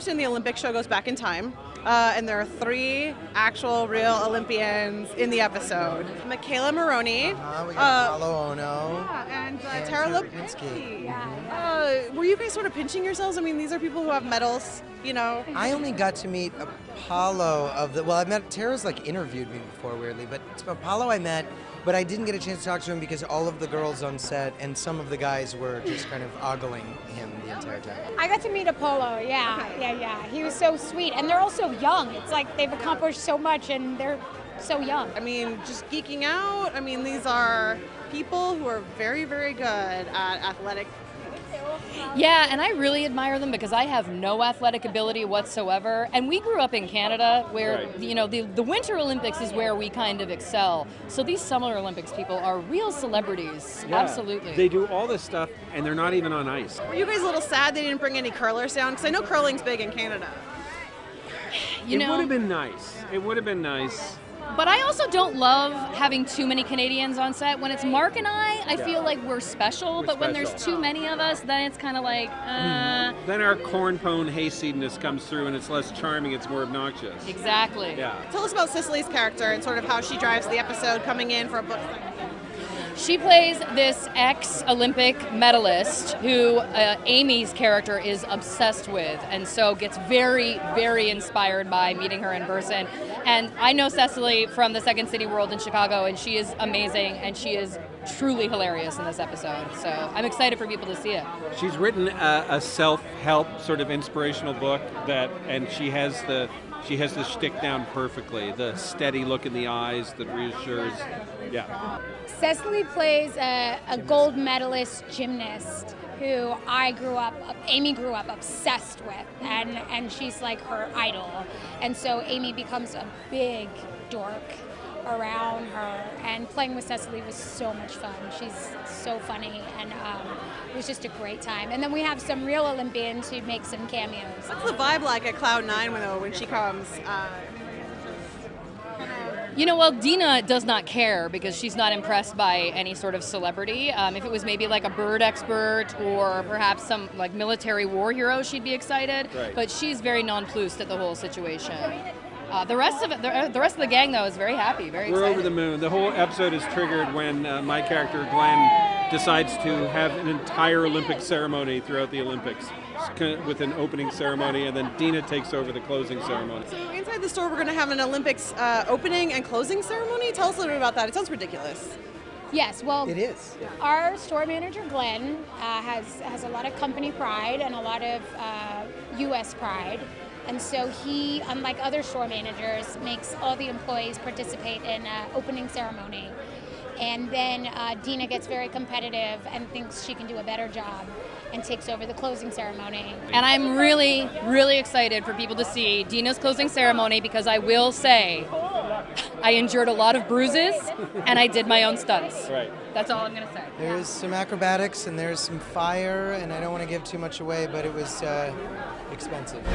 understand the Olympic show goes back in time, and there are 3 actual real Olympians in the episode. Michaela Maroney. We got Apollo Ono. Yeah, and Tara Lipinski. Were you guys sort of pinching yourselves? I mean, these are people who have medals, you know. I only got to meet Apollo I met, Tara's like interviewed me before, weirdly, but Apollo I met, but I didn't get a chance to talk to him because all of the girls on set and some of the guys were just kind of ogling him the entire time. I got to meet Apollo, yeah. He was so sweet, and they're all so young. It's like they've accomplished so much, and they're so young. I mean, just geeking out. I mean, these are people who are very, very good at athletic. Yeah, and I really admire them because I have no athletic ability whatsoever. And we grew up in Canada where, the Winter Olympics is where we kind of excel. So these Summer Olympics people are real celebrities. Yeah, absolutely. They do all this stuff and they're not even on ice. Were you guys a little sad they didn't bring any curlers down? Because I know curling's big in Canada. It would have been nice. It would have been nice. But I also don't love having too many Canadians on set. When it's Mark and I feel like we're special, but when there's too many of us, then it's kind of like, Then our corn pone hayseedness comes through and it's less charming, it's more obnoxious. Exactly. Yeah. Tell us about Cicely's character and sort of how she drives the episode coming in for a book. She plays this ex-Olympic medalist who Amy's character is obsessed with, and so gets very, very inspired by meeting her in person. And I know Cecily from the Second City World in Chicago, and she is amazing, and she is truly hilarious in this episode. So I'm excited for people to see it. She's written a self-help sort of inspirational book and she has the shtick down perfectly. The steady look in the eyes that reassures. Yeah. Cecily plays a gold medalist gymnast who Amy grew up obsessed with, and she's like her idol. And so Amy becomes a big dork around her, and playing with Cecily was so much fun. She's so funny, and it was just a great time. And then we have some real Olympians who make some cameos. What's the vibe like at Cloud 9 when she comes? Well, Dina does not care because she's not impressed by any sort of celebrity. If it was maybe like a bird expert or perhaps some like military war hero, she'd be excited. Right. But she's very nonplussed at the whole situation. The rest of the gang, though, is very happy, very excited. We're over the moon. The whole episode is triggered when my character, Glenn, decides to have an entire Olympic ceremony throughout the Olympics with an opening ceremony, and then Dina takes over the closing ceremony. So inside the store, we're going to have an Olympics opening and closing ceremony. Tell us a little bit about that. It sounds ridiculous. Yes, well, It is. our store manager, Glenn, has a lot of company pride and a lot of U.S. pride. And so he, unlike other store managers, makes all the employees participate in an opening ceremony. And then Dina gets very competitive and thinks she can do a better job and takes over the closing ceremony. And I'm really, really excited for people to see Dina's closing ceremony because I will say I endured a lot of bruises and I did my own stunts. Right. That's all I'm going to say. There's some acrobatics and there's some fire, and I don't want to give too much away, but it was expensive.